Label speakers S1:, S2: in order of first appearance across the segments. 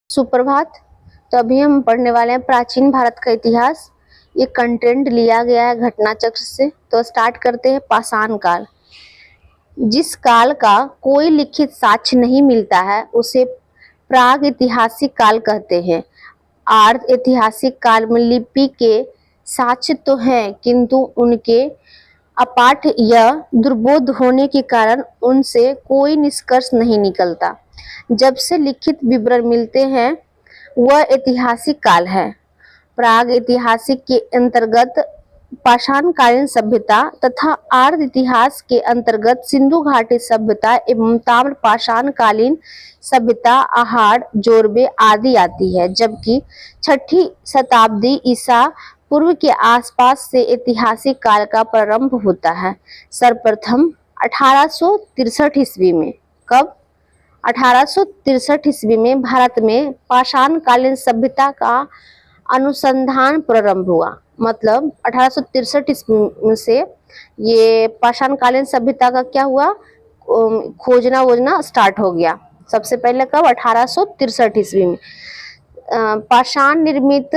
S1: सुप्रभात। तो अभी हम पढ़ने वाले हैं प्राचीन भारत का इतिहास। ये कंटेंट लिया गया है घटना चक्र से। तो स्टार्ट करते हैं। पाषाण काल। जिस काल का कोई लिखित साक्ष्य नहीं मिलता है उसे प्राग ऐतिहासिक काल कहते हैं। आर्ध ऐतिहासिक काल में लिपि के साक्ष्य तो हैं, किंतु उनके अपाठ या दुर्बोध होने के कारण उनसे कोई निष्कर्ष नहीं निकलता। जब से लिखित विवरण मिलते हैं वह ऐतिहासिक काल है। प्राग ऐतिहासिक के अंतर्गत पाषाणकालीन सभ्यता तथा आर्य इतिहास के अंतर्गत सिंधु घाटी सभ्यता एवं ताम्र पाषाणकालीन सभ्यता आहार जोरबे आदि आती है, जबकि छठी शताब्दी ईसा पूर्व के आसपास से ऐतिहासिक काल का प्रारंभ होता है। सर्वप्रथम 1863 ईस्वी में। कब? 1863 ईस्वी में भारत में पाषाणकालीन सभ्यता का अनुसंधान प्रारंभ हुआ। मतलब 1863 ईस्वी से ये पाषाणकालीन सभ्यता का क्या हुआ, खोजना वोजना स्टार्ट हो गया। सबसे पहले कब? 1863 ईस्वी में। पाषाण निर्मित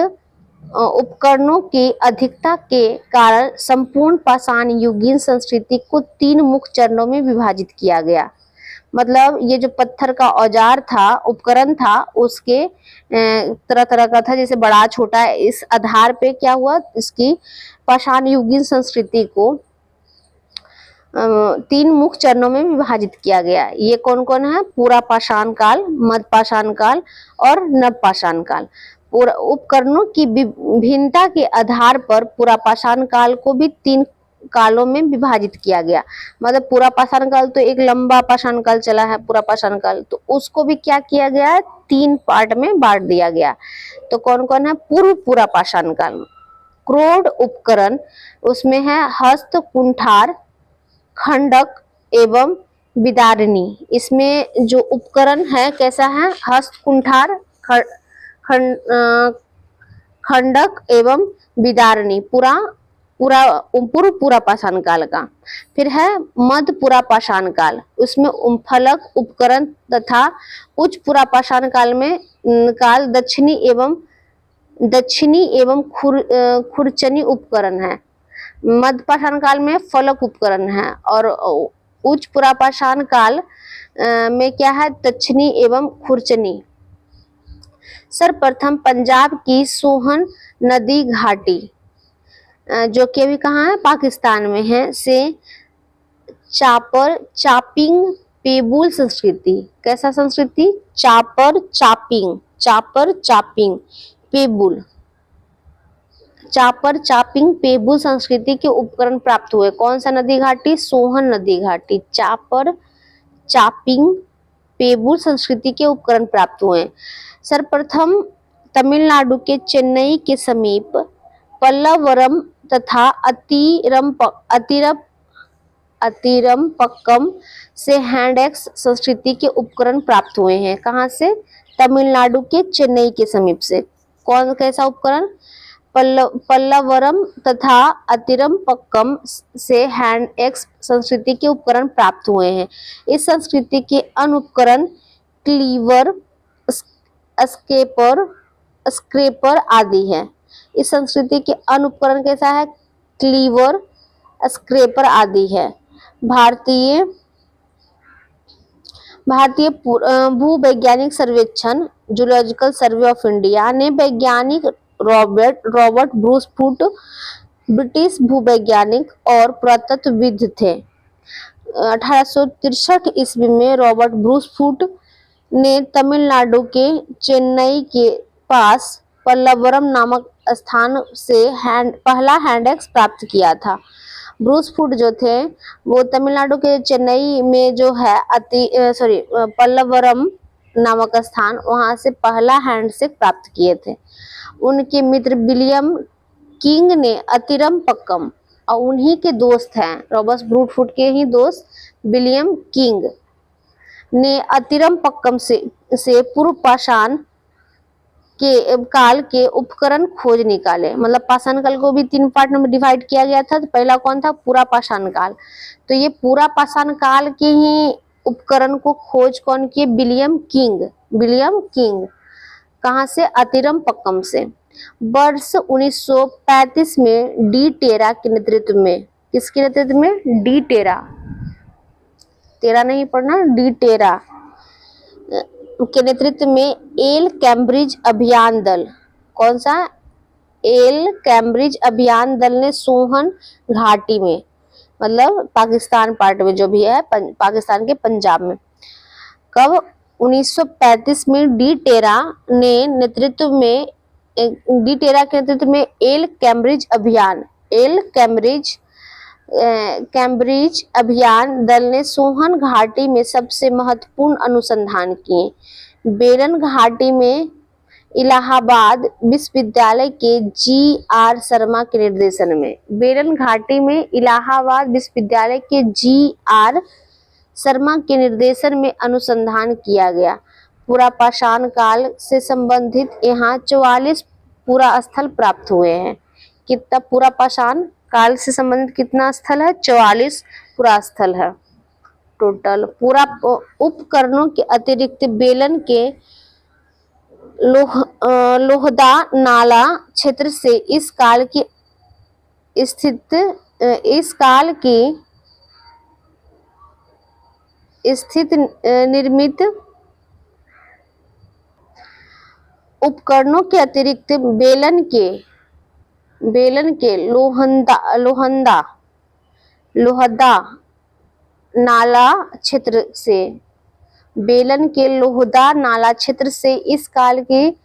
S1: उपकरणों की अधिकता के कारण संपूर्ण पाषाण युगीन संस्कृति को 3 मुख्य चरणों में विभाजित किया गया। मतलब ये जो पत्थर का औजार था, उपकरण था, उसके तरह तरह का था, जैसे बड़ा छोटा। इस आधार पे क्या हुआ, इसकी पाषाण युगीन संस्कृति को 3 मुख्य चरणों में विभाजित किया गया। ये कौन कौन है? पूरा पाषाण काल, मध्य पाषाण काल और नव पाषाण काल। पूरा उपकरणों की भिन्नता के आधार पर पूरा पाषाण काल को भी 3 कालों में विभाजित किया गया। मतलब पूरा पाषाण काल तो एक लंबा पाषाण काल चला है, पूरा पाषाण काल, तो उसको भी क्या किया गया है, 3 पार्ट में बांट दिया गया। तो कौन कौन है? पूर्व पूरा पाषाण काल। क्रोड उपकरण, उसमें है हस्त, कुंठार, खंडक एवं विदारिणी। इसमें जो उपकरण है कैसा है? हस्त, कुंठार, खंडक एवं विदारिणी। पूर्व पूरा पाषाण काल का। फिर है मध्य पूरा पाषाण काल, उसमें फलक उपकरण तथा उच्च पूरा पाषाण काल में दक्षिणी एवं खुरचनी उपकरण है। मध्य पाषाण काल में फलक उपकरण है और उच्च पूरा पाषाण काल में क्या है? दक्षिणी एवं खुरचनी। सर्वप्रथम पंजाब की सोहन नदी घाटी, जो कि अभी कहाँ है? पाकिस्तान में है, से चापर चापिंग पेबुल संस्कृति। कैसा संस्कृति? चापर चापिंग पेबुल, चापर चापिंग पेबुल संस्कृति के उपकरण प्राप्त हुए। कौन सा नदी घाटी? सोहन नदी घाटी। चापर चापिंग पेबुल संस्कृति के उपकरण प्राप्त हुए। सर्वप्रथम तमिलनाडु के चेन्नई के समीप पल्लवरम तथा अतिरमपक्कम से हैंड एक्स संस्कृति के उपकरण प्राप्त हुए हैं। कहाँ से? तमिलनाडु के चेन्नई के समीप से। कौन कैसा उपकरण? पल्लवरम तथा अतिरमपक्कम से हैंड एक्स संस्कृति के उपकरण प्राप्त हुए हैं। इस संस्कृति के अनुपकरण क्लीवर, स्क्रेपर आदि है। इस संस्कृति के अनुपकरण कैसा है? क्लीवर, स्क्रेपर आदि है। भारतीय भूवैज्ञानिक सर्वेक्षण जूलॉजिकल सर्वे ऑफ इंडिया ने वैज्ञानिक रॉबर्ट ब्रूस फूट ब्रिटिश भूवैज्ञानिक और पुरातत्वविद थे। 1863 ईस्वी में रॉबर्ट ब्रूस फूट ने तमिलनाडु के चेन्नई के पास पल्लवरम नामक स्थान से पहला हैंड एक्स प्राप्त किया था। ब्रूस फूट जो थे वो तमिलनाडु के चेन्नई में जो है पल्लवरम नामक स्थान, वहां से पहला हैंड से प्राप्त किए थे। उनके मित्र विलियम किंग ने अतिरमपक्कम, और उन्हीं के दोस्त हैं, रॉबर्ट ब्रूस फूट के ही दोस्त विलियम किंग ने अतिरमपक्कम से पूर्व पाषाण के काल के उपकरण खोज निकाले। मतलब पाषाण काल को भी 3 पार्ट में डिवाइड किया गया था। तो पहला कौन था? पूरा पाषाण काल। तो ये पूरा पाषाण काल के ही उपकरण को खोज कौन किए? विलियम किंग कहाँ से? अतिरम से। वर्ष 1935 में डी टेरा के नेतृत्व में, किसके नेतृत्व में? डी टेरा, तेरा नहीं पढ़ना, डी टेरा के नेतृत्व में एल कैम्ब्रिज अभियान दल, कौन सा? एल कैम्ब्रिज अभियान दल ने सोहन घाटी में, मतलब पाकिस्तान पार्ट में जो भी है, पाकिस्तान के पंजाब में, कब? 1935 में डी टेरा के नेतृत्व में एल कैम्ब्रिज अभियान दल ने सोहन घाटी में सबसे महत्वपूर्ण अनुसंधान किए। बेलन घाटी में इलाहाबाद विश्वविद्यालय के जी.आर. शर्मा के निर्देशन में, बेलन घाटी में इलाहाबाद विश्वविद्यालय के जी.आर. शर्मा के निर्देशन में अनुसंधान किया गया। पुरापाषाण काल से संबंधित यहाँ 44 पुरा स्थल प्राप्त हुए हैं। कितना पुरापाषाण काल से संबंधित कितना स्थल है? 44 पुरा स्थल है टोटल। पूरा उपकरणों के अतिरिक्त बेलन के लोहदा नाला क्षेत्र से इस काल की स्थित निर्मित उपकरणों के अतिरिक्त बेलन के लोहदा नाला क्षेत्र से, बेलन के लोहदा नाला क्षेत्र से इस काल की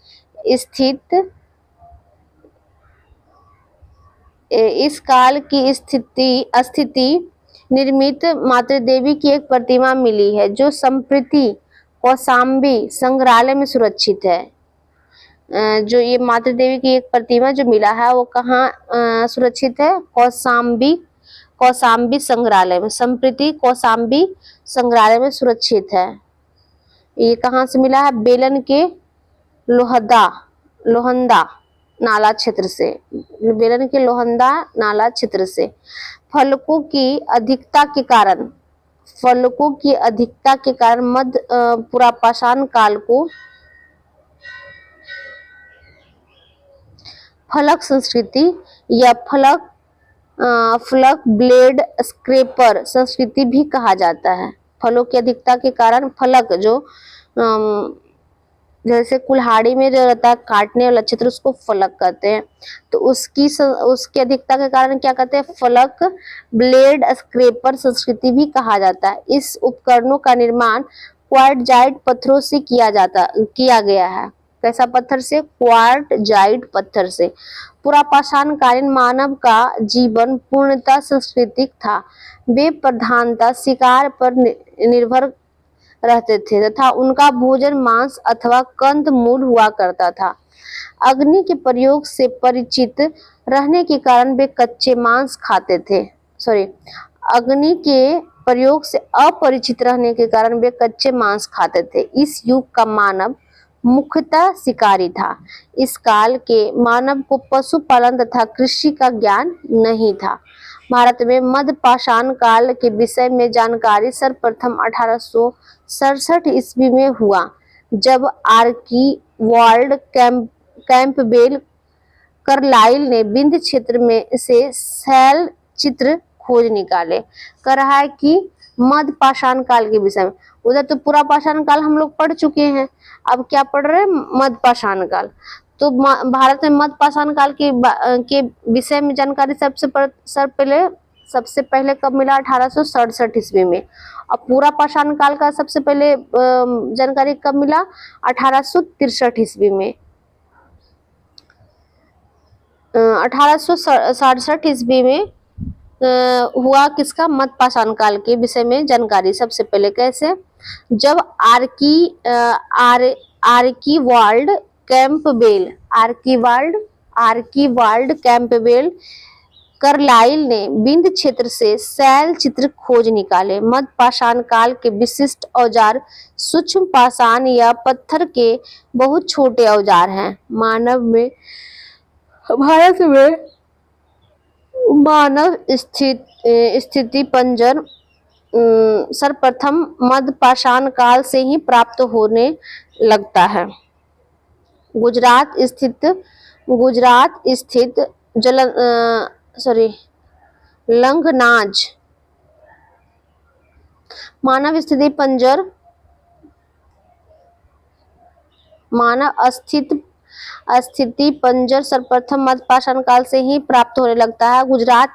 S1: स्थिति निर्मित मातृ देवी की एक प्रतिमा मिली है, जो संप्रति कौशाम्बी संग्रहालय में सुरक्षित है। जो ये मातृ देवी की एक प्रतिमा जो मिला है वो कहाँ सुरक्षित है? कौशाम्बी संग्रहालय में, संप्रति कौशाम्बी संग्रहालय में सुरक्षित है। ये कहाँ से मिला है? बेलन के लोहंदा नाला क्षेत्र से, बेलन के लोहंदा नाला क्षेत्र से। फलकों की अधिकता के कारण मध्य पुरापाषाण काल को फलक संस्कृति या फलक ब्लेड स्क्रैपर संस्कृति भी कहा जाता है। फलों की अधिकता के कारण फलक जो जैसे कुल्हाड़ी में जो रहता है काटने वाला क्षेत्र, उसको फलक कहते हैं। तो उसकी अधिकता के कारण क्या कहते हैं? फलक ब्लेड स्क्रैपर संस्कृति भी कहा जाता है। इस उपकरणों का निर्माण क्वार्टजाइट पत्थरों से किया गया है। कैसा पत्थर से? क्वार्टजाइट पत्थर से। पुरापाषाण कालीन मानव का जीवन पूर्णतः सांस्कृतिक था। वे प्रधानतः शिकार पर निर्भर रहते थे तथा उनका भोजन मांस अथवा कंद मूल हुआ करता था। अग्नि के प्रयोग से परिचित रहने के कारण वे कच्चे मांस खाते थे। अग्नि के प्रयोग से अपरिचित रहने के कारण वे कच्चे मांस खाते थे। इस युग का मानव मुख्यतः शिकारी था। इस काल के मानव को पशुपालन तथा कृषि का ज्ञान नहीं था। भारत में मध्य पाषाण काल के विषय में जानकारी सर्वप्रथम 1867 ईस्वी में हुआ, जब आर्कीवाल्ड कैंपबेल कार्लाइल ने विंध्य क्षेत्र में से शैल चित्र खोज निकाले। कह रहा है कि मध्य पाषाण काल के विषय में। उधर तो पूरा पाषाण काल हम लोग पढ़ चुके हैं, अब क्या पढ़ रहे हैं? मध्य पाषाण काल। तो भारत में मध्य पाषाण काल के विषय में जानकारी सबसे पहले कब मिला? 1867 ईस्वी में। और पूरा पाषाण काल का सबसे पहले जानकारी कब मिला? 1863 ईस्वी में। 1867 ईस्वी में हुआ किसका? मध्य पाषाण काल के विषय में जानकारी सबसे पहले। कैसे? जब आर्कीवाल्ड कैंपबेल कार्लाइल ने विंध्य क्षेत्र से शैल चित्र खोज निकाले। मध्य पाषाण काल के विशिष्ट औजार सूक्ष्म पाषाण या पत्थर के बहुत छोटे औजार हैं। भारत में मानव स्थिति पंजर सर्वप्रथम मध्य पाषाण काल से ही प्राप्त होने लगता है। गुजरात स्थित जल सॉरी लंगनाज मानव स्थिति पंजर सर्वप्रथम मध्य पाषाण काल से ही प्राप्त होने लगता है। गुजरात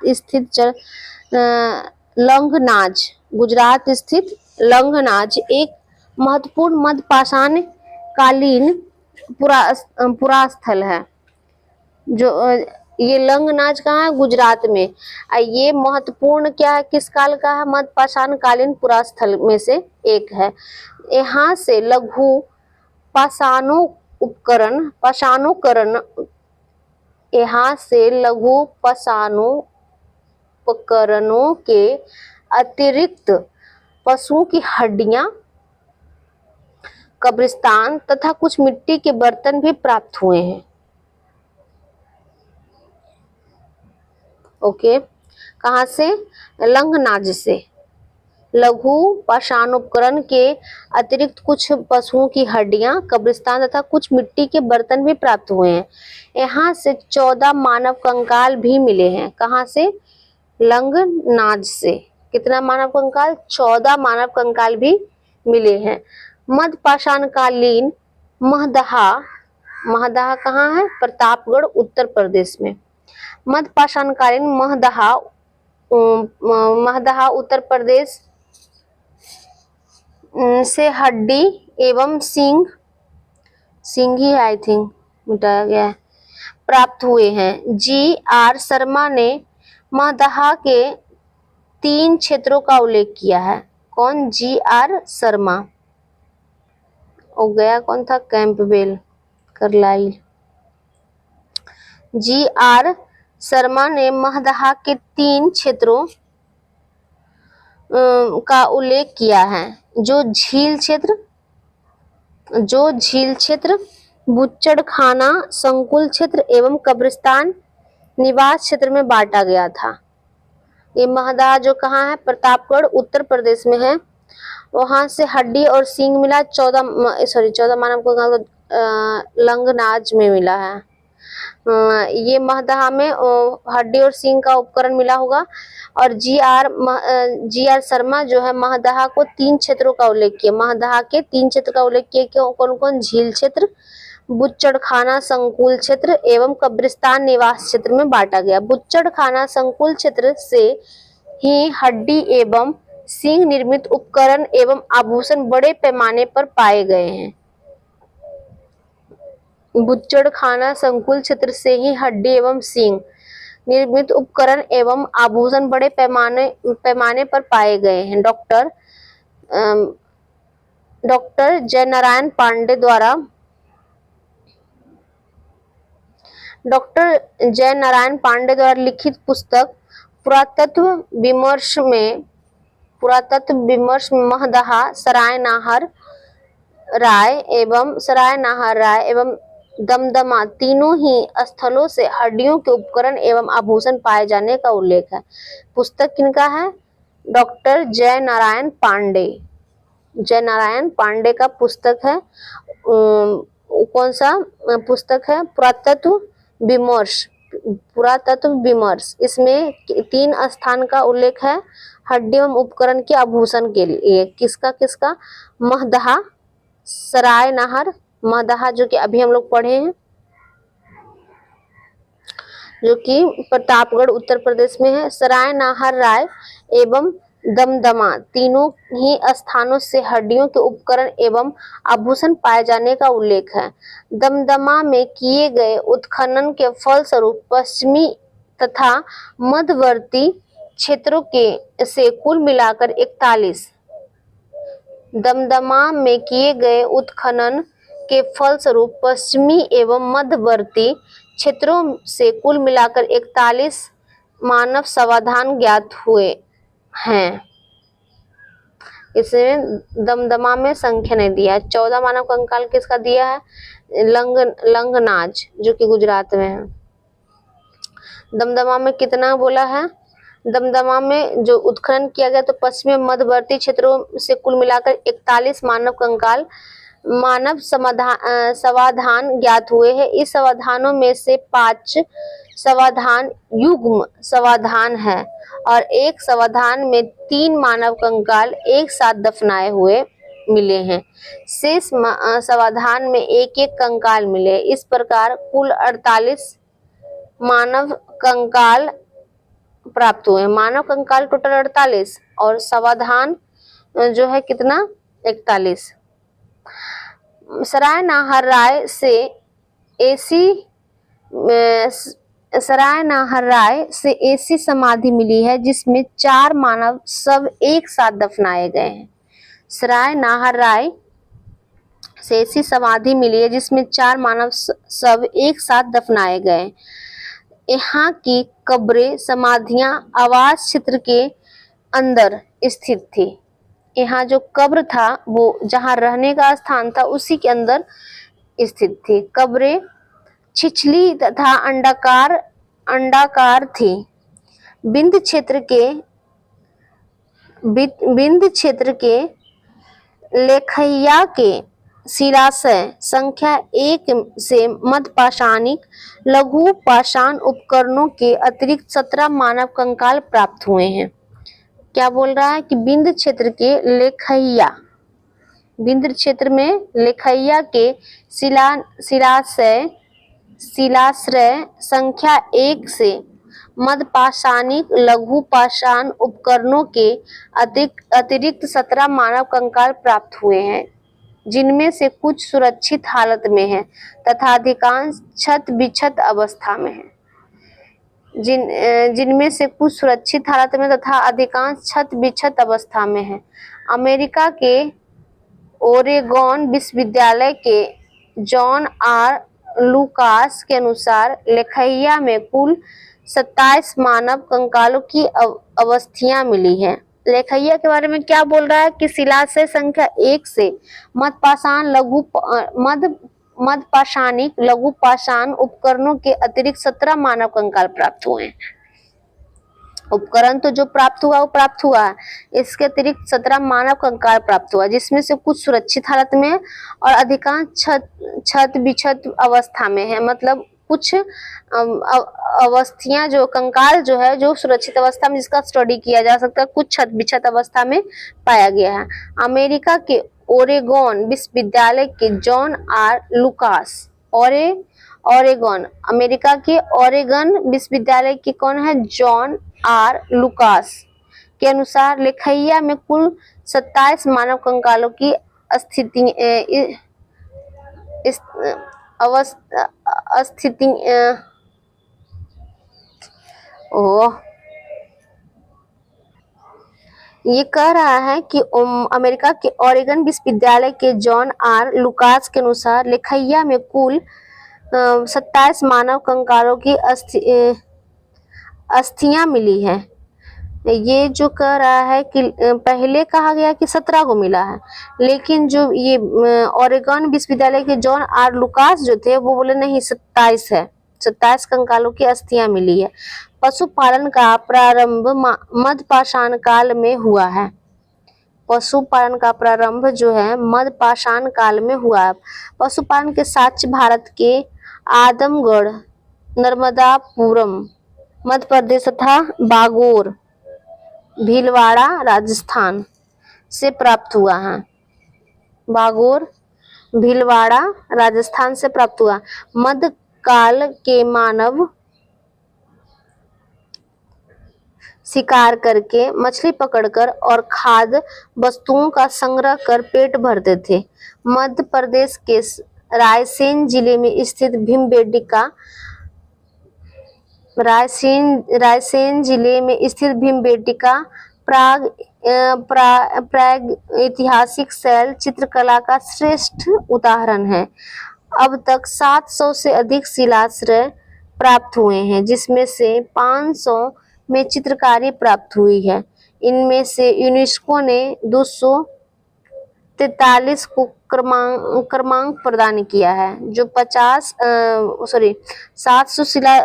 S1: स्थित लंगनाज एक महत्वपूर्ण मध्य पाषाण कालीन पुरास्थल है। जो ये लंगनाज कहाँ है? गुजरात में। ये महत्वपूर्ण क्या है, किस काल का है? मध्य पाषाण कालीन पुरास्थल में से एक है। यहाँ से लघु पाषाणोकरण यहाँ से लघु पाषाणोपकरणों के अतिरिक्त पशुओं की हड्डियां, कब्रिस्तान तथा कुछ मिट्टी के बर्तन भी प्राप्त हुए हैं। ओके, कहाँ से? लंगनाज से। लघु पाषाणोपकरण के अतिरिक्त कुछ पशुओं की हड्डियां, कब्रिस्तान तथा कुछ मिट्टी के बर्तन भी प्राप्त हुए हैं। यहाँ से 14 मानव कंकाल भी मिले हैं। कहाँ से? लंगनाज से। कितना मानव कंकाल? 14 मानव कंकाल भी मिले हैं। मध्य पाषाणकालीन महदहा कहाँ है? प्रतापगढ़ उत्तर प्रदेश में। मध्य पाषाणकालीन महदहा उत्तर प्रदेश से हड्डी एवं सींग ही आई थिंक मिटाया गया है, प्राप्त हुए हैं। जी.आर. शर्मा ने महदहा के 3 क्षेत्रों का उल्लेख किया है। कौन? जी.आर. शर्मा। और गया कौन था? Campbell, Carlisle. जी.आर. शर्मा ने महदहा के 3 क्षेत्रों का उल्लेख किया है। जो झील क्षेत्र, बुच्चड़खाना संकुल क्षेत्र एवं कब्रिस्तान निवास क्षेत्र में बांटा गया था। ये महदहा जो कहाँ है? प्रतापगढ़ उत्तर प्रदेश में है। वहां से हड्डी और सींग मिला। 14 मानव को लंगनाज में मिला है। ये महदहा में हड्डी और सींग का उपकरण मिला होगा। और जी.आर. शर्मा जो है महदहा को 3 क्षेत्रों का उल्लेख किया। महदहा के 3 क्षेत्र का उल्लेख किया। कौन कौन? झील क्षेत्र, बुच्चड़खाना संकुल क्षेत्र एवं कब्रिस्तान निवास क्षेत्र में बांटा गया। बुच्चड़खाना संकुल क्षेत्र से ही हड्डी एवं सींग निर्मित उपकरण एवं आभूषण बड़े पैमाने पर पाए गए हैं। बुच्चड़खाना संकुल क्षेत्र से ही हड्डी एवं सींग निर्मित उपकरण एवं आभूषण बड़े पैमाने पर पाए गए हैं। डॉक्टर जयनारायण पांडे द्वारा लिखित पुस्तक पुरातत्व विमर्श में महदहा, सरायनाहर राय एवं दमदमा तीनों ही स्थलों से हड्डियों के उपकरण एवं आभूषण पाए जाने का उल्लेख है। पुस्तक किनका है? डॉक्टर जयनारायण पांडे का पुस्तक है। कौन सा पुस्तक है? पुरातत्व विमर्श। इसमें 3 स्थान का उल्लेख है हड्डी एवं उपकरण के आभूषण के लिए। किसका? महदहा, सरायनाहर महदहा जो कि अभी हम लोग पढ़े हैं, जो कि प्रतापगढ़ उत्तर प्रदेश में है। सरायनाहर राय एवं दमदमा तीनों ही स्थानों से हड्डियों के उपकरण एवं आभूषण पाए जाने का उल्लेख है। दमदमा में किए गए उत्खनन के फलस्वरूप पश्चिमी तथा मध्यवर्ती क्षेत्रों के से कुल मिलाकर 41 दमदमा में किए गए उत्खनन के फलस्वरूप पश्चिमी एवं मध्यवर्ती क्षेत्रों से कुल मिलाकर 41 मानव शवाधान ज्ञात हुए हैं। इसमें दमदमा में संख्या नहीं दिया है। 14 मानव कंकाल किसका दिया है? लंगनाज जो कि गुजरात में है। दमदमा में कितना बोला है? दमदमा में जो उत्खनन किया गया तो पश्चिमी मध्यवर्ती क्षेत्रों से कुल मिलाकर 41 मानव कंकाल मानव समाधान ज्ञात हुए हैं। इस समाधानों में से 5 समाधान युग्म समाधान है और एक समाधान में 3 मानव कंकाल एक साथ दफनाए हुए मिले हैं। शेष समाधान में एक एक कंकाल मिले। इस प्रकार कुल 48 मानव कंकाल प्राप्त हुए। मानव कंकाल टोटल 48 और समाधान जो है कितना 41। सराय नाहर राय से ऐसी समाधि मिली है जिसमें 4 मानव सब एक साथ दफनाए गए हैं। सराय नाहर राय से ऐसी समाधि मिली है जिसमें 4 मानव सब एक साथ दफनाए गए। यहाँ की कब्रें समाधियां आवास क्षेत्र के अंदर स्थित थी। यहाँ जो कब्र था वो जहाँ रहने का स्थान था उसी के अंदर स्थित थी। कब्रें छिछली तथा अंडाकार थी। बिंद क्षेत्र के लेखैया के शिलाशय संख्या 1 से मध्यपाषाणिक लघु पाषाण उपकरणों के अतिरिक्त 17 मानव कंकाल प्राप्त हुए हैं। क्या बोल रहा है कि बिंद क्षेत्र में लेखैया के शिलाश्रय संख्या 1 से मध्यपाषाणिक लघु पाषाण उपकरणों के अतिरिक्त 17 मानव कंकाल प्राप्त हुए हैं, जिनमें से कुछ सुरक्षित हालत में है तथा अधिकांश क्षत विक्षत अवस्था में है। जिनमें से कुछ सुरक्षित हालत में तथा अधिकांश क्षत विक्षत अवस्था में है। अमेरिका के ओरेगॉन विश्वविद्यालय के जॉन आर लुकास के अनुसार लेखैया में कुल 27 मानव कंकालों की अवस्थियां मिली हैं। लेखैया के बारे में क्या बोल रहा है कि शिलाशय संख्या 1 से मध्यपाषाणिक लघु पाषाण उपकरणों के अतिरिक्त 17 मानव कंकाल प्राप्त हुए हैं। उपकरण तो जो प्राप्त हुआ वो प्राप्त हुआ है, इसके अतिरिक्त 17 मानव कंकाल प्राप्त हुआ, जिसमें से कुछ सुरक्षित हालत में और अधिकांश क्षत विक्षत अवस्था में है। मतलब कुछ अवस्थियां जो कंकाल जो है जो सुरक्षित अवस्था में जिसका स्टडी किया जा सकता है, कुछ क्षत विक्षत अवस्था में पाया गया है। अमेरिका के ओरेगॉन विश्वविद्यालय के John R Lucas Oregon America के ओरेगन विश्वविद्यालय के कौन है जॉन आर लुकास के अनुसार लेखैया में कुल 27 मानव कंकालों की ये कह रहा है कि अमेरिका के ओरेगन विश्वविद्यालय के जॉन आर लुकास के अनुसार लेखैया में कुल 27 मानव कंकालों की अस्थियां मिली है। ये जो कह रहा है कि पहले कहा गया कि 17 को मिला है, लेकिन जो ये ओरेगन विश्वविद्यालय के जॉन आर लुकास जो थे वो बोले नहीं 27 है, 27 कंकालों की अस्थियां मिली है। पशुपालन का प्रारंभ मध्यपाषाण काल में हुआ है। पशुपालन का प्रारंभ जो है मध्यपाषाण काल में हुआ है। पशुपालन के साक्ष्य भारत के आदमगढ़, नर्मदापुरम मध्य प्रदेश तथा बागोर भीलवाड़ा राजस्थान से प्राप्त हुआ है। बागोर भीलवाड़ा राजस्थान से प्राप्त हुआ। मध्यकाल के मानव शिकार करके मछली पकड़कर और खाद्य वस्तुओं का संग्रह कर पेट भरते थे। मध्य प्रदेश के रायसेन जिले में स्थित भीमबेटका प्राग ऐतिहासिक शैल चित्रकला का श्रेष्ठ उदाहरण है। अब तक 700 से अधिक शिलाश्रय प्राप्त हुए हैं, जिसमें से 500 में चित्रकारी प्राप्त हुई है। इनमें से यूनेस्को ने 243 को क्रमांक प्रदान किया है। जो 700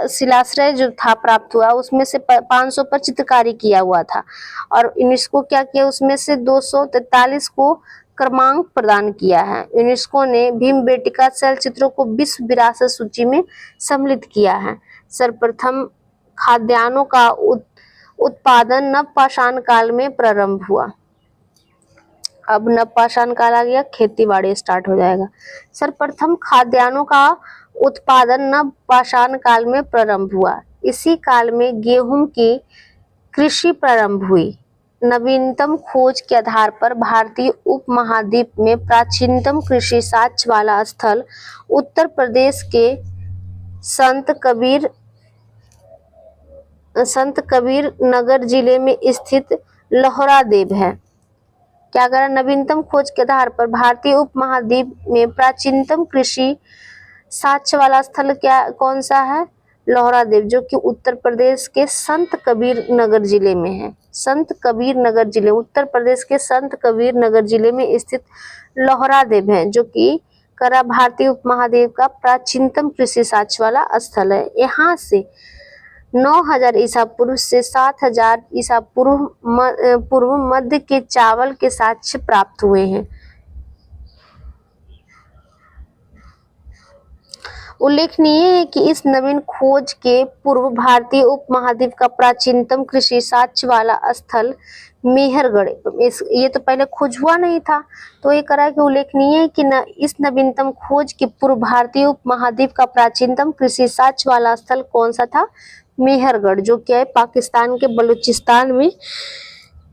S1: शिलाश्रय जो था प्राप्त हुआ उसमें से 500 पर चित्रकारी किया हुआ था और यूनेस्को क्या किया उसमें से 243 को क्रमांक प्रदान किया है। यूनेस्को ने भीमबेटका चलचित्रों को विश्व विरासत सूची में सम्मिलित किया है। सर्वप्रथम खाद्यान्नों का उत्पादन नवपाषाण काल में प्रारंभ हुआ। अब नवपाषाण काल आ गया, खेती बाड़ी स्टार्ट हो जाएगा। सर्वप्रथम खाद्यान्नों का उत्पादन नवपाषाण काल में प्रारंभ हुआ। इसी काल में गेहूं की कृषि प्रारंभ हुई। नवीनतम खोज के आधार पर भारतीय उपमहाद्वीप में प्राचीनतम कृषि साक्ष्य वाला स्थल उत्तर प्रदेश के संत कबीर नगर जिले में स्थित लोहरादेव है। क्या करा? नवीनतम खोज के आधार पर भारतीय उपमहाद्वीप में प्राचीनतम कृषि साक्ष्य वाला स्थल कौन सा है? लोहरादेव, जो कि उत्तर प्रदेश के संत कबीर नगर जिले में है। संत कबीर नगर जिले, उत्तर प्रदेश के संत कबीर नगर जिले में स्थित लोहरादेव है, जो कि भारतीय उपमहाद्वीप का प्राचीनतम कृषि साक्ष्य वाला स्थल है। यहाँ से 9000 ईसा पूर्व से 7000 ईसा पूर्व मध्य के चावल के साक्ष्य प्राप्त हुए हैं। उल्लेखनीय है कि इस नवीन खोज के पूर्व भारतीय उपमहाद्वीप का प्राचीनतम कृषि साक्ष्य वाला स्थल मेहरगढ़, ये तो पहले खोज हुआ नहीं था, तो ये करा कि उल्लेखनीय है कि इस नवीनतम खोज के पूर्व भारतीय उपमहाद्वीप का प्राचीनतम कृषि साक्ष्य वाला स्थल कौन सा था? मेहरगढ़, जो क्या है पाकिस्तान के बलूचिस्तान में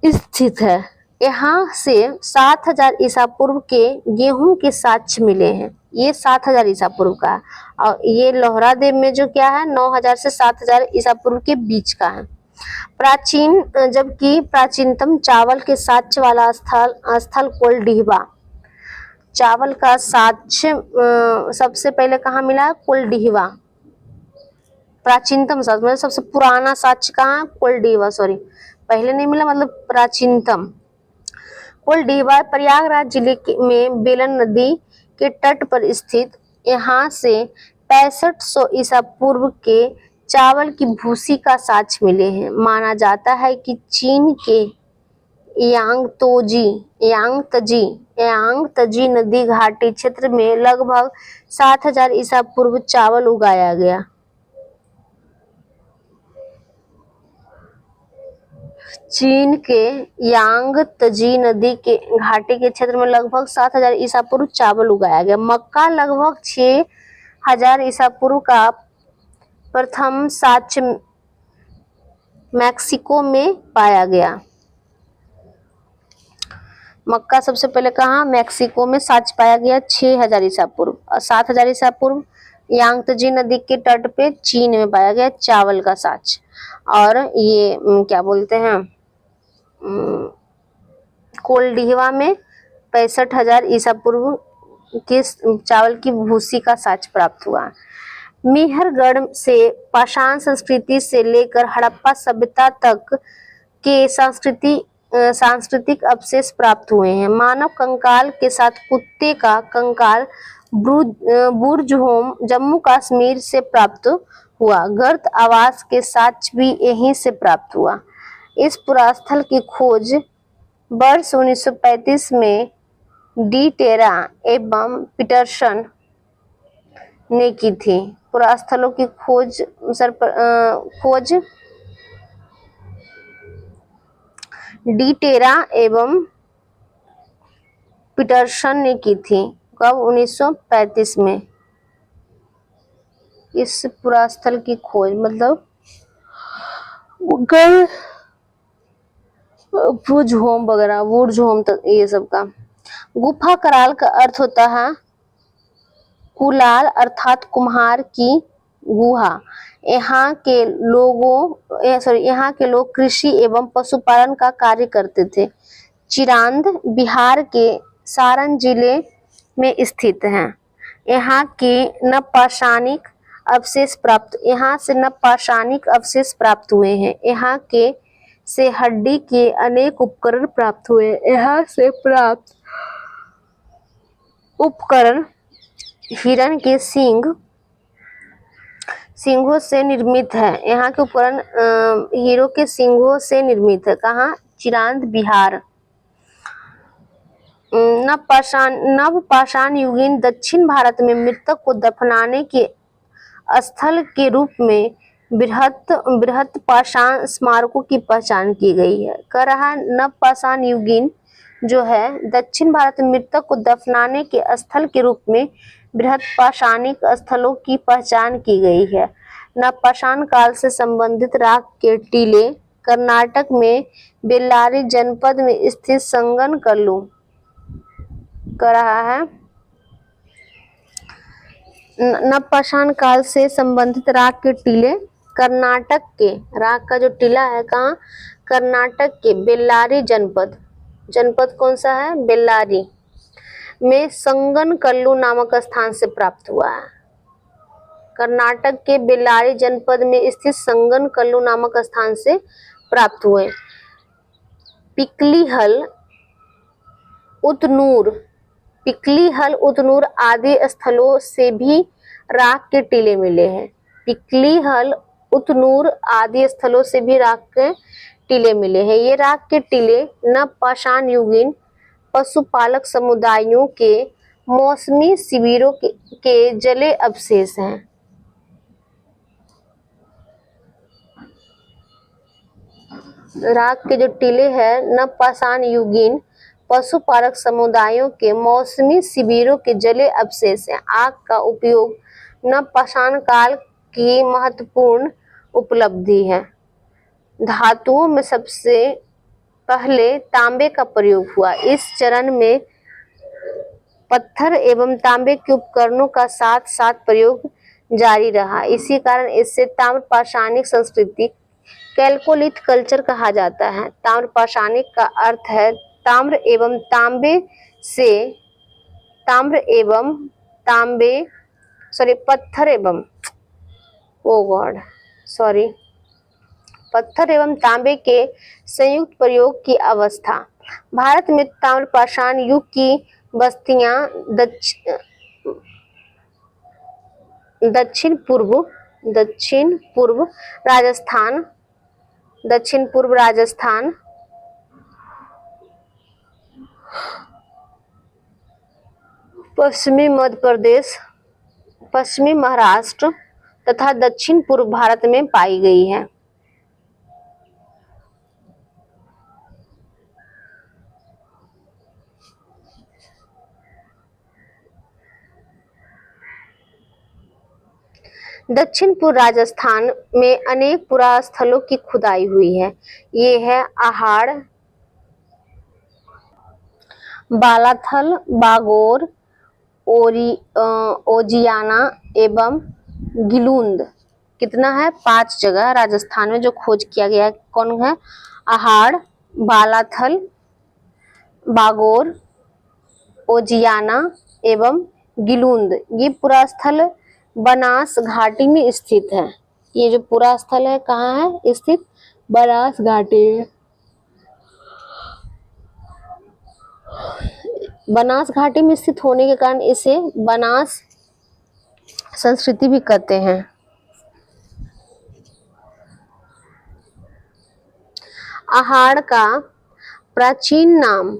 S1: स्थित है। यहाँ से 7000 ईसा पूर्व के गेहूं के साक्ष्य मिले हैं। ये 7000 ईसा पूर्व का, और ये लोहरादेव में जो क्या है 9000 से 7000 ईसा पूर्व के बीच का है। जबकि प्राचीनतम चावल के साक्ष्य वाला स्थल कुलडीहवा। चावल का साक्ष्य सबसे पहले कहाँ मिला है? कुलडीहवा। प्राचीनतम साक्ष्य मतलब सबसे पुराना साक्ष्य कहाँ है? कुलडीहवा, सॉरी पहले नहीं मिला, मतलब प्राचीनतम। कुलडीहवा प्रयागराज जिले में बेलन नदी के तट पर स्थित। यहाँ से 6500 ईसा पूर्व के चावल की भूसी का साक्ष्य मिले हैं। माना जाता है कि चीन के यांगतजी नदी घाटी क्षेत्र में लगभग 7000 ईसा पूर्व चावल उगाया गया। चीन के यांगतजी नदी के घाटी के क्षेत्र में लगभग 7000 ईसा पूर्व चावल उगाया गया। मक्का लगभग 6000 ईसा पूर्व का प्रथम साक्ष्य मैक्सिको में पाया गया। मक्का सबसे पहले कहाँ? मैक्सिको में साक्ष्य पाया गया 6000 ईसा पूर्व, और 7000 ईसा पूर्व यांगतजी नदी के तट पे चीन में पाया गया चावल का साक्ष्य। और ये क्या बोलते हैं, कुलडीहवा में 65,000 ईसा पूर्व के चावल की भूसी का साक्ष्य प्राप्त हुआ। मेहरगढ़ से पाषाण संस्कृति से लेकर हड़प्पा सभ्यता तक के सांस्कृतिक अवशेष प्राप्त हुए हैं। मानव कंकाल के साथ कुत्ते का कंकाल बुर्जहोम जम्मू कश्मीर से प्राप्त हुआ। गर्त आवास के साक्ष्य भी यहीं से प्राप्त हुआ। इस पुरास्थल की खोज वर्ष 1935 में डी टेरा एवं पीटरसन ने की थी। पुरास्थलों की खोज डी टेरा एवं पीटरसन ने की थी। कब? 1935 में। इस पुरास्थल की खोज मतलब बुर्जहोम वगैरह, बुर्जहोम तक ये सब का। गुफा कराल का अर्थ होता है कुलाल अर्थात कुम्हार की गुहा। यहाँ के लोग कृषि एवं पशुपालन का कार्य करते थे। चिरांद बिहार के सारण जिले में स्थित है। यहाँ से नवपाषाणिक अवशेष प्राप्त हुए हैं। यहाँ से हड्डी के अनेक उपकरण प्राप्त हुए। यहाँ से प्राप्त उपकरण हिरण के सींगों से निर्मित है। यहाँ के उपकरण हीरो के सींगों से निर्मित है। कहाँ? चिरांद बिहार। नवपाषाण युगीन दक्षिण भारत में मृतक को दफनाने के स्थल के रूप में बृहत पाषाण स्मारकों की पहचान की गई है। कह रहा है नवपाषाण युगीन जो है दक्षिण भारत में मृतक को दफनाने के स्थल के रूप में बृहत पाषाणिक स्थलों की पहचान की गई है। नवपाषाण काल से संबंधित राख के टीले कर्नाटक में बेल्लारी जनपद में स्थित संगनकल्लू कर रहा है। नवपाषाण काल से संबंधित राख के टीले कर्नाटक के, राख का जो टीला है कहाँ, कर्नाटक के बेल्लारी जनपद कौन सा है, बेल्लारी में संगनकल्लू नामक स्थान से प्राप्त हुआ है। कर्नाटक के बेल्लारी जनपद में स्थित संगनकल्लू नामक स्थान से प्राप्त हुए। पिकलीहल उतनूर आदि स्थलों से भी राख के टीले मिले हैं। पिकलीहल उतनूर आदि स्थलों से भी राख के टीले मिले हैं। ये राख के टीले नवपाषाण युगीन पशुपालक समुदायों के मौसमी शिविरों के जले अवशेष हैं। राख के जो टीले हैं नवपाषाण युगीन पशुपालक समुदायों के मौसमी शिविरों के जले अवशेष हैं। आग का उपयोग नवपाषाण काल की महत्वपूर्ण उपलब्धि है। धातुओं में सबसे पहले तांबे का प्रयोग हुआ। इस चरण में पत्थर एवं तांबे के उपकरणों का साथ साथ प्रयोग जारी रहा। इसी कारण इससे ताम्रपाषाणिक संस्कृति कैल्कोलिथ कल्चर कहा जाता है। ताम्रपाषाणिक का अर्थ है ताम्र एवं पत्थर एवं तांबे के संयुक्त प्रयोग की अवस्था। भारत में ताम्रपाषाण युग की बस्तियां दक्षिण पूर्व राजस्थान, पश्चिमी मध्य प्रदेश, पश्चिमी महाराष्ट्र तथा दक्षिण पूर्व भारत में पाई गई है। दक्षिण पूर्व राजस्थान में अनेक पुरास्थलों की खुदाई हुई है। ये है आहाड़, बालाथल, बागोर, ओजियाना एवं गिलूंद। कितना है, 5 जगह राजस्थान में जो खोज किया गया है। कौन है, आहाड़, बालाथल, बागोर, ओजियाना एवं गिलूंद। ये पुरास्थल बनास घाटी में स्थित है। ये जो पुरास्थल है कहाँ है स्थित, बनास घाटी में। बनास घाटी में स्थित होने के कारण इसे बनास संस्कृति भी कहते हैं। आहाड़ का प्राचीन नाम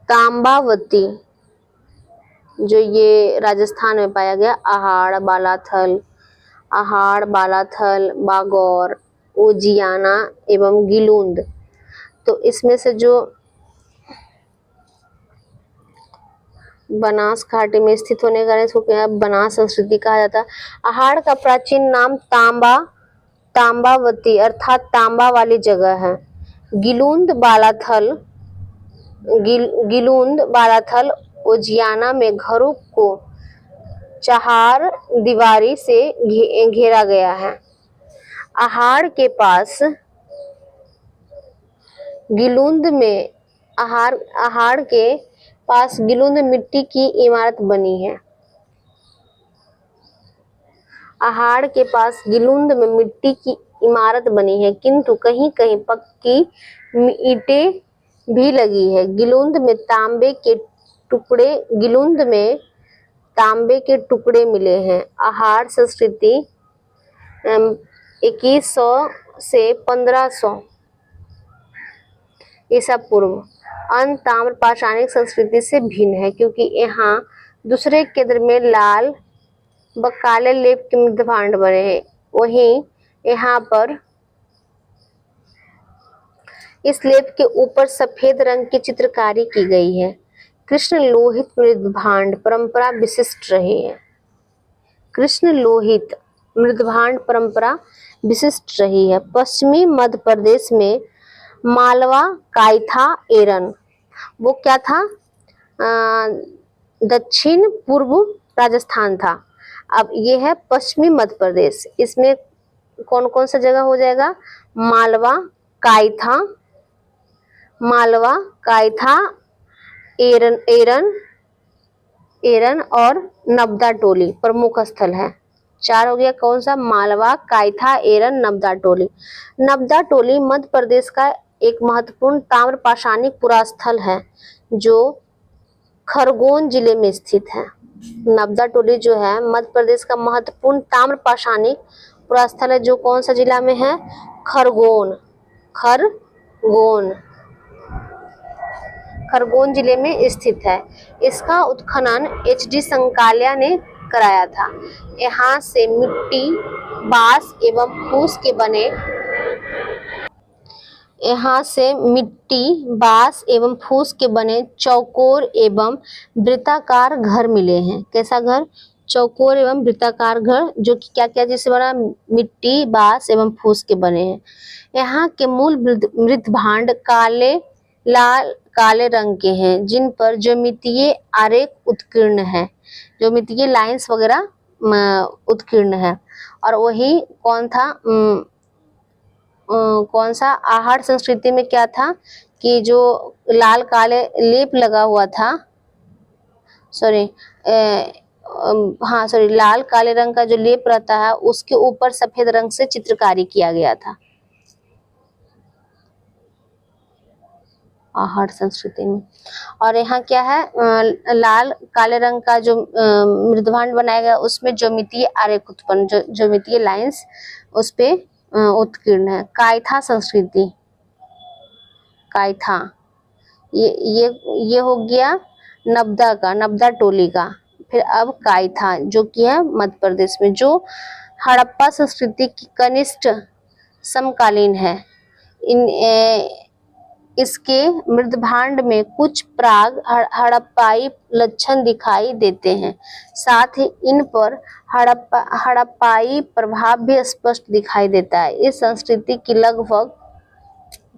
S1: तांबावती, जो ये राजस्थान में पाया गया। आहाड़, बालाथल, बागौर, ओजियाना एवं गिलूंद। तो इसमें से जो बनास घाटी में स्थित होने के कारण इसको बनास संस्कृति कहा जाता है। आहाड़ का प्राचीन नाम तांबावती अर्थात तांबा वाली जगह है। गिलूंद बालाथल ओजियाना में घरों को चार दीवारी से घेरा गया है। आहाड़ के पास गिलूंद मिट्टी की इमारत बनी है। आहाड़ के पास गिलूंद में मिट्टी की इमारत बनी है, किंतु कहीं कहीं पक्की ईंटें भी लगी है। गिलूंद में तांबे के टुकड़े मिले हैं। आहाड़ संस्कृति 2100 से 1500 ईसा पूर्व अन्य ताम्र पाषाणिक संस्कृति से भिन्न है, क्योंकि यहाँ दूसरे केंद्र में लाल व काले लेप के मृद भांड बने हैं। वहीं यहाँ पर इस लेप के ऊपर सफेद रंग की चित्रकारी की गई है। कृष्ण लोहित मृद भांड परंपरा विशिष्ट रही है। कृष्ण लोहित मृद भांड परंपरा विशिष्ट रही है। पश्चिमी मध्य प्रदेश में मालवा, कायथा, एरन, वो क्या था, दक्षिण पूर्व राजस्थान था। अब ये है पश्चिमी मध्य प्रदेश। इसमें कौन कौन सा जगह हो जाएगा, मालवा, कायथा, एरन और नबदा टोली प्रमुख स्थल है। 4 हो गया, कौन सा, मालवा, कायथा, एरन, नबदा टोली। नबदा टोली मध्य प्रदेश का एक महत्वपूर्ण ताम्र पाषाणिक पुरास्थल है जो खरगोन जिले में स्थित है। नबदा टोली जो है मध्य प्रदेश का महत्वपूर्ण ताम्र पाषाणिक पुरास्थल है जो कौन सा जिला में है, खरगोन जिले में स्थित है। इसका उत्खनन HD संकालिया ने कराया था। यहाँ से मिट्टी, बांस एवं फूस के बने चौकोर एवं वृत्ताकार घर मिले हैं। कैसा घर, चौकोर एवं वृत्ताकार घर, जो कि क्या क्या जिससे बना, मिट्टी, बांस एवं फूस के बने हैं। यहाँ के मूल मृत भांड काले रंग के हैं, जिन पर ज्यामितीय आरेख उत्कीर्ण है, ज्यामितीय लाइंस वगैरह उत्कीर्ण है। और वही कौन सा आहड़ संस्कृति में क्या था कि जो लाल काले लेप लगा हुआ था, लाल काले रंग का जो लेप रहता है उसके ऊपर सफेद रंग से चित्रकारी किया गया था आहड़ संस्कृति में। और यहाँ क्या है, लाल काले रंग का जो मृदभांड बनाया गया उसमें ज्यामितीय आरेख उत्पन्न, ज्यामितीय लाइंस उस पे उत्कीर्ण है। कायथा संस्कृति, कायथा ये हो गया नबदा टोली का। फिर अब कायथा जो कि है मध्य प्रदेश में, जो हड़प्पा संस्कृति की कनिष्ठ समकालीन है। इसके मृदभांड में कुछ प्राग हड़प्पाई लक्षण दिखाई देते हैं, साथ ही इन पर हड़प्पाई प्रभाव भी स्पष्ट दिखाई देता है। इस संस्कृति की लगभग,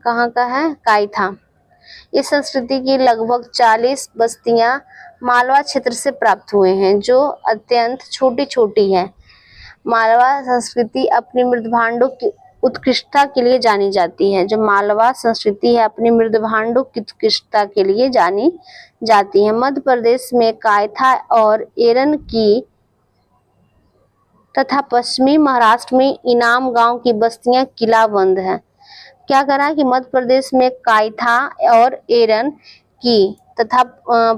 S1: कहाँ का है, कायथा, इस संस्कृति की लगभग 40 बस्तियां मालवा क्षेत्र से प्राप्त हुए हैं जो अत्यंत छोटी छोटी है। मालवा संस्कृति अपनी मृदभांडों की उत्कृष्टता के लिए जानी जाती है। जो मालवा संस्कृति है अपनी मृदभांडों की उत्कृष्टता के लिए जानी जाती है। मध्य प्रदेश में कायथा और एरन की तथा पश्चिमी महाराष्ट्र में इनाम गांव की बस्तियां किलाबंद है। क्या करा कि मध्य प्रदेश में कायथा और एरन की तथा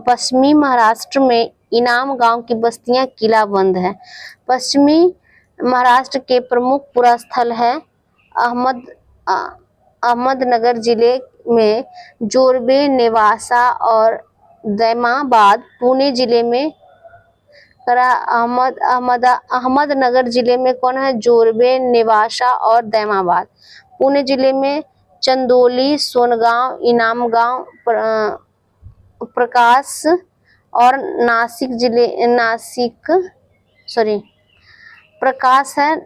S1: पश्चिमी महाराष्ट्र में इनाम गांव की बस्तियां किलाबंद है। पश्चिमी महाराष्ट्र के प्रमुख पुरास्थल है अहमदनगर जिले में जोरबे, नेवासा और दैमाबाद। पुणे जिले में अहमदनगर जिले में कौन है, जोरबे, नेवासा और दैमाबाद। पुणे जिले में चंदोली, सोनगांव, इनामगांव, प्रकाश और प्रकाश है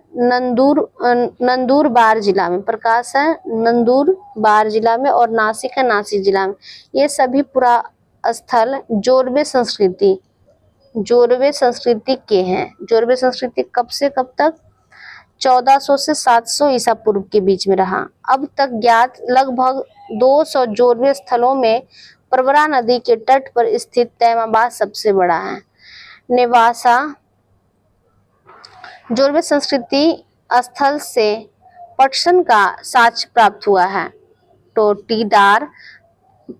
S1: नंदुरबार जिला में, प्रकाश है नंदुरबार जिला में और नासिक है नासिक जिला में। ये सभी पुरास्थल जोरबे संस्कृति के हैं। जोरबे संस्कृति कब से कब तक, 1400 से 700 ईसा पूर्व के बीच में रहा। अब तक ज्ञात लगभग 200 जोरबे स्थलों में प्रवरा नदी के तट पर स्थित दैमाबाद सबसे बड़ा है। नेवासा जोरबे संस्कृति स्थल से पटसन का साक्ष्य प्राप्त हुआ है। टोटीदार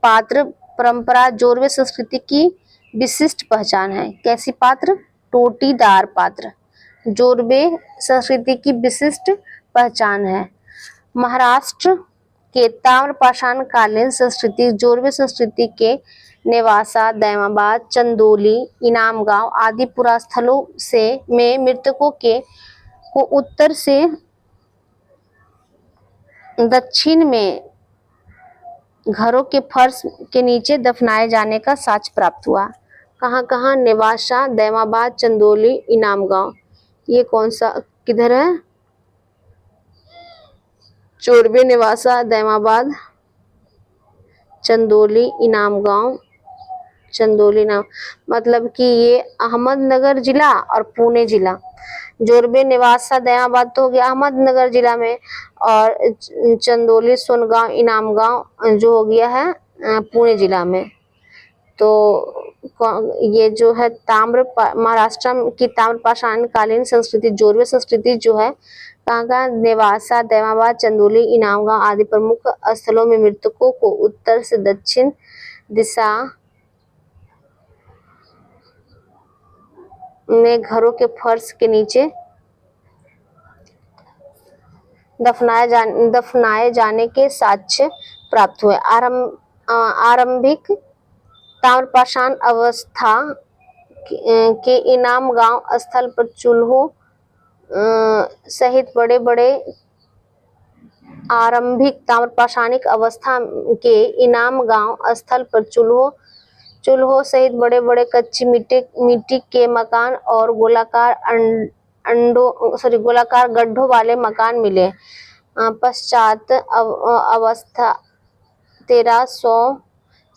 S1: पात्र परंपरा जोरबे संस्कृति की विशिष्ट पहचान है। कैसी पात्र, टोटीदार पात्र जोरबे संस्कृति की विशिष्ट पहचान है। महाराष्ट्र के ताम्रपाषाण कालीन संस्कृति जोरवे संस्कृति के नेवासा, दैमाबाद, चंदोली, इनाम गांव आदि पुरास्थलों से में मृतकों के को उत्तर से दक्षिण में घरों के फर्श के नीचे दफनाए जाने का साक्ष्य प्राप्त हुआ। कहाँ कहाँ? नेवासा, दैमाबाद, चंदोली, इनाम गांव। ये कौन सा किधर है? चोरबे, नेवासा, दैमाबाद, चंदोली, इनाम गांव। चंदोली नाम मतलब कि ये अहमदनगर जिला और पुणे जिला। जोरबे, नेवासा, दैमाबाद तो हो गया अहमदनगर जिला में, और चंदोली, सोनगांव, इनाम गांव जो हो गया है पुणे जिला में। तो ये जो है महाराष्ट्र की ताम्रपाषाण कालीन संस्कृति जोरवे संस्कृति जो है कहाँ का? नेवासा, दैमाबाद, चंदोली, इनाम गांव आदि प्रमुख स्थलों में मृतकों को उत्तर से दक्षिण दिशा में घरों के फर्श के नीचे दफनाए जाने के साक्ष्य प्राप्त हुए। आरंभिक ताम्रपाषाण अवस्था के इनाम गांव स्थल पर चूल्हों सहित बड़े बड़े आरंभिक ताम्रपाषाणिक अवस्था के इनाम गांव स्थल पर चूल्हों सहित बड़े बड़े कच्ची मिट्टी के मकान और गोलाकार गड्ढों वाले मकान मिले। पश्चात अवस्था 1300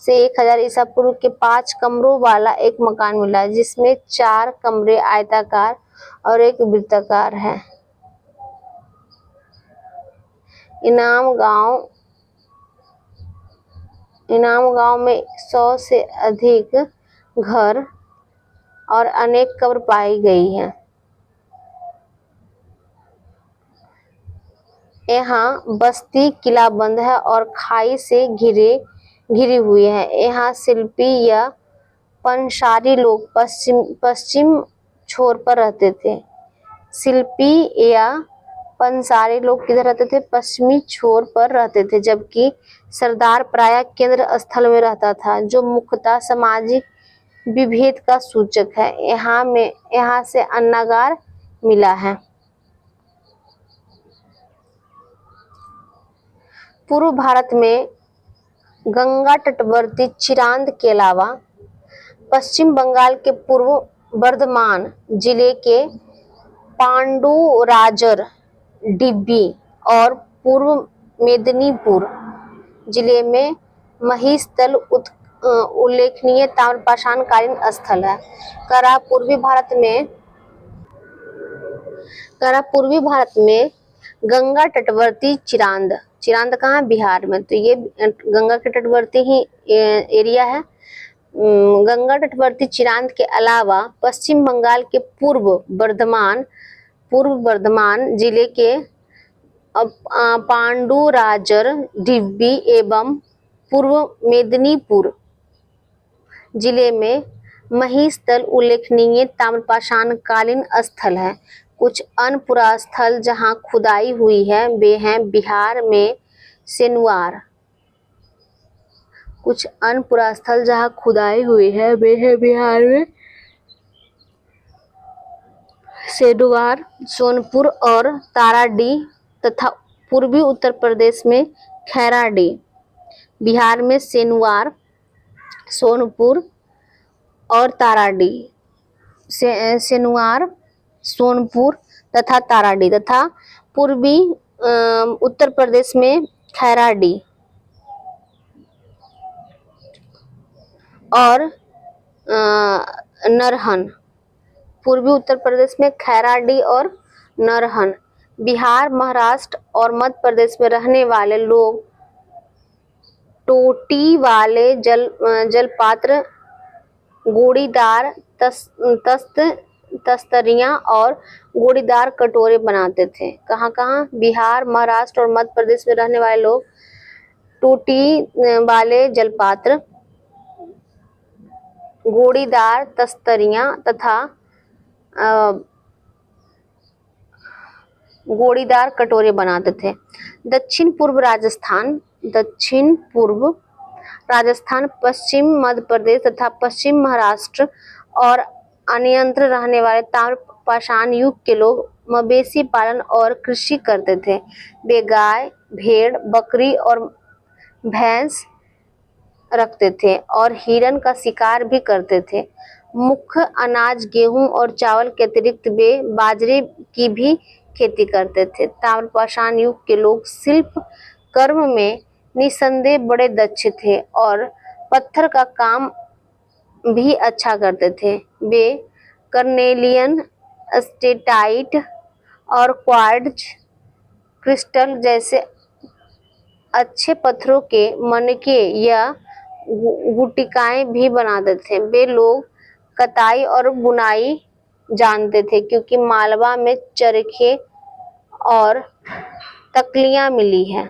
S1: से 1000 ईसा पूर्व के 5 कमरों वाला एक मकान मिला जिसमें 4 कमरे आयताकार और एक वृत्ताकार है। इनाम गांव में 100 से अधिक घर और अनेक कब्र पाई गई है। यहाँ बस्ती किलाबंद है और खाई से घिरी हुई है। यहाँ शिल्पी या पंसारी लोग पश्चिम छोर पर रहते थे। शिल्पी या पंसारी लोग किधर रहते थे? पश्चिमी छोर पर रहते थे, जबकि सरदार प्रायः केंद्र स्थल में रहता था, जो मुख्यतः सामाजिक विभेद का सूचक है। यहाँ से अन्नागार मिला है। पूर्व भारत में गंगा तटवर्ती चिरांद के अलावा पश्चिम बंगाल के पूर्व बर्धमान जिले के पांडुराजर, डिब्बी और पूर्व मेदिनीपुर जिले में महिस्थल उल्लेखनीय ताम्रपाषाण कालीन स्थल है। करा पूर्वी भारत में गंगा तटवर्ती चिरांद कहाँ? बिहार में। तो ये गंगा के तटवर्ती ही एरिया है। गंगा तटवर्ती चिरांद के अलावा पश्चिम बंगाल के पूर्व बर्धमान जिले के पांडुराजर, डिब्बी एवं पूर्व मेदिनीपुर जिले में महिस्थल उल्लेखनीय ताम्रपाषाण कालीन स्थल है। कुछ अन्य पुरास्थल जहां खुदाई हुई है वे हैं बिहार में सेनुआर। कुछ अन्य पुरास्थल जहां खुदाई हुई है वे हैं बिहार में सेनुआर, सोनपुर और ताराडीह तथा पूर्वी उत्तर प्रदेश में खैराडीह। बिहार में सेनुआर, सोनपुर और ताराडीह, सेनुआर, सोनपुर तथा ताराडीह तथा पूर्वी उत्तर प्रदेश में खैराडीह और नरहन। पूर्वी उत्तर प्रदेश में खैराडीह और नरहन। बिहार, महाराष्ट्र और मध्य प्रदेश में रहने वाले लोग टोटी वाले जलपात्र, गोड़ीदार तस्तरियां और गोड़ीदार कटोरे बनाते थे। कहाँ कहाँ? बिहार, महाराष्ट्र और मध्य प्रदेश में रहने वाले लोग टोटी वाले जलपात्र, गोड़ीदार तस्तरियां तथा गोड़ीदार कटोरे बनाते थे। दक्षिण पूर्व राजस्थान, पश्चिम मध्य प्रदेश तथा पश्चिम महाराष्ट्र और अनियंत्रित रहने वाले ताम्र पाषाण युग के लोग मवेशी पालन और कृषि करते थे। वे गाय, भेड़, बकरी और भैंस रखते थे और हिरण का शिकार भी करते थे। मुख्य अनाज गेहूं और चावल के अतिरिक्त वे बाजरे की भी खेती करते थे। ताम्रपाषाण युग के लोग शिल्प कर्म में निसंदेह बड़े दक्ष थे और पत्थर का काम भी अच्छा करते थे। वे कर्नेलियन, स्टेटाइट और क्वार्ट्ज क्रिस्टल जैसे अच्छे पत्थरों के मनके या गुटिकाएं भी बनाते थे। वे लोग कताई और बुनाई जानते थे क्योंकि मालवा में चरखे और तकलियां मिली हैं।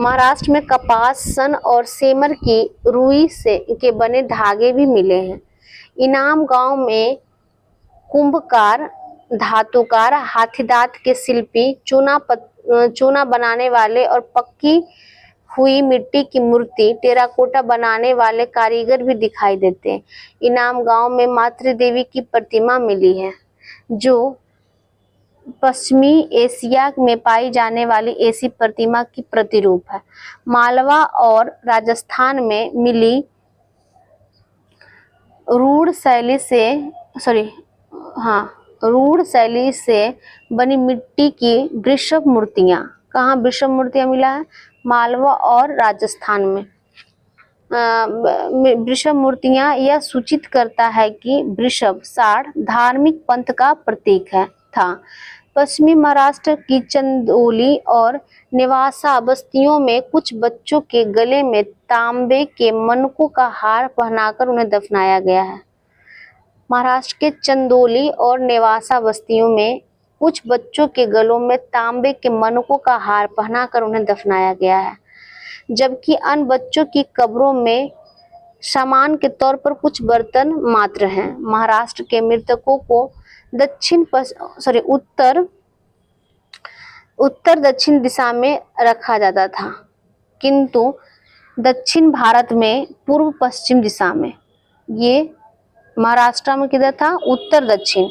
S1: महाराष्ट्र में कपास, सन और सेमर की रुई से के बने धागे भी मिले हैं। इनाम गांव में कुंभकार, धातुकार, हाथीदांत के शिल्पी, चूना बनाने वाले और पक्की हुई मिट्टी की मूर्ति, टेराकोटा बनाने वाले कारीगर भी दिखाई देते हैं। इनाम गांव में मातृ देवी की प्रतिमा मिली है जो पश्चिमी एशिया में पाई जाने वाली ऐसी प्रतिमा की प्रतिरूप है। मालवा और राजस्थान में मिली रूढ़ शैली से बनी मिट्टी की वृषभ मूर्तियां, कहाँ वृषभ मूर्तियां मिला है? मालवा और राजस्थान में। वृषभ मूर्तियां यह सूचित करता है कि वृषभ साढ़ धार्मिक पंथ का प्रतीक था। पश्चिमी महाराष्ट्र की चंदौली और नेवासा बस्तियों में कुछ बच्चों के गले में तांबे के मनकों का हार पहनाकर उन्हें दफनाया गया है। महाराष्ट्र के चंदौली और नेवासा बस्तियों में कुछ बच्चों के गलों में तांबे के मनकों का हार पहनाकर उन्हें दफनाया गया है, जबकि अन्य बच्चों की कब्रों में सामान के तौर पर कुछ बर्तन मात्र हैं। महाराष्ट्र के मृतकों को उत्तर दक्षिण दिशा में रखा जाता था, किंतु दक्षिण भारत में पूर्व पश्चिम दिशा में। ये महाराष्ट्र में किधर था? उत्तर दक्षिण,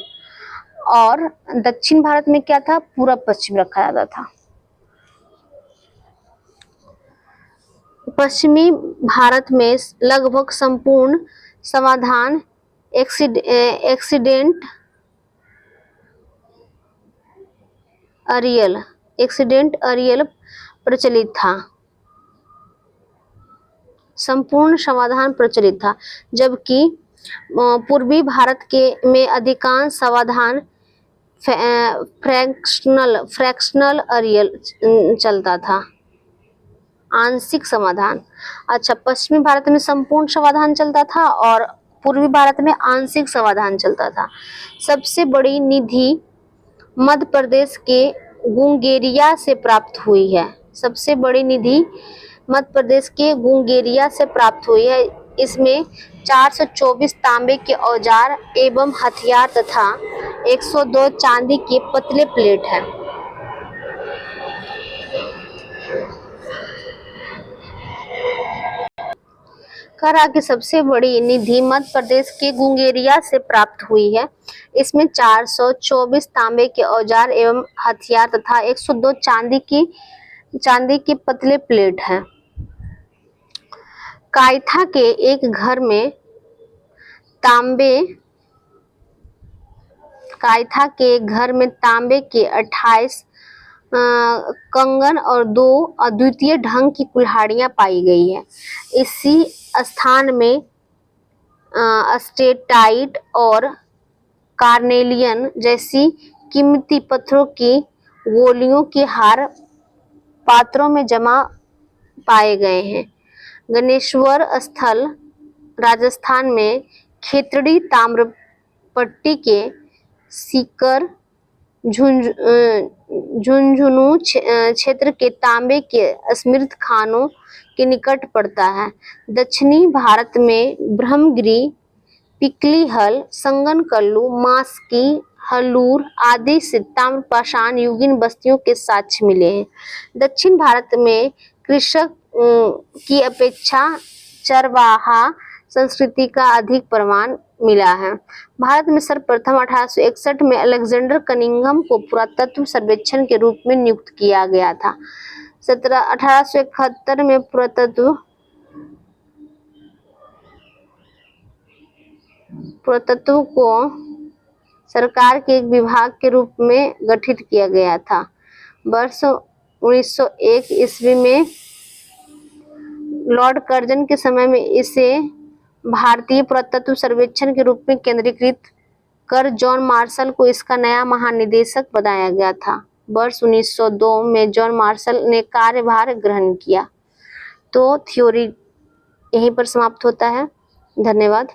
S1: और दक्षिण भारत में क्या था? पूर्व पश्चिम रखा जाता था। पश्चिमी भारत में लगभग संपूर्ण समाधान एक्सीडेंट अरियल प्रचलित था। संपूर्ण समाधान प्रचलित था, जबकि पूर्वी भारत में अधिकांश समाधान फ्रैक्शनल अरियल चलता था। आंशिक समाधान। अच्छा, पश्चिमी भारत में संपूर्ण समाधान चलता था और पूर्वी भारत में आंशिक समाधान चलता था। सबसे बड़ी निधि मध्य प्रदेश के गुंगेरिया से प्राप्त हुई है। सबसे बड़ी निधि मध्य प्रदेश के गुंगेरिया से प्राप्त हुई है। इसमें 424 तांबे के औजार एवं हथियार तथा 102 चांदी के पतले प्लेट हैं। कह रहा कि सबसे बड़ी निधि मध्य प्रदेश के गुंगेरिया से प्राप्त हुई है। इसमें 424 तांबे के औजार एवं हथियार तथा 102 चांदी की पतले प्लेट हैं। कायथा के एक घर में तांबे के 28 कंगन और 2 अद्वितीय ढंग की कुल्हाड़ियां पाई गई है। इसी स्थान में स्टेटाइट और कार्नेलियन जैसी कीमती पत्थरों की गोलियों के हार पात्रों में जमा पाए गए हैं। गणेश्वर स्थल राजस्थान में खेतड़ी ताम्रपट्टी के सीकर झुंझुनू क्षेत्र के तांबे के समृद्ध खानों के निकट पड़ता है। दक्षिणी भारत में ब्रह्मगिरी, पिकलीहल, संगनकल्लू, मास्की, हलूर आदि से ताम्रपाषाण युगीन बस्तियों के साक्ष्य मिले हैं। दक्षिण भारत में कृषक की अपेक्षा चरवाहा संस्कृति का अधिक प्रमाण मिला है। भारत में सर्वप्रथम 1861 में अलेक्जेंडर कनिंघम को पुरातत्व सर्वेक्षण के रूप में नियुक्त किया गया था। 1871 में पुरातत्व को सरकार के एक विभाग के रूप में गठित किया गया था। वर्ष 1901 ईस्वी में लॉर्ड कर्जन के समय में इसे भारतीय पुरातत्व सर्वेक्षण के रूप में केंद्रीकृत कर जॉन मार्शल को इसका नया महानिदेशक बनाया गया था। वर्ष 1902 में जॉन मार्शल ने कार्यभार ग्रहण किया। तो थ्योरी यहीं पर समाप्त होता है। धन्यवाद।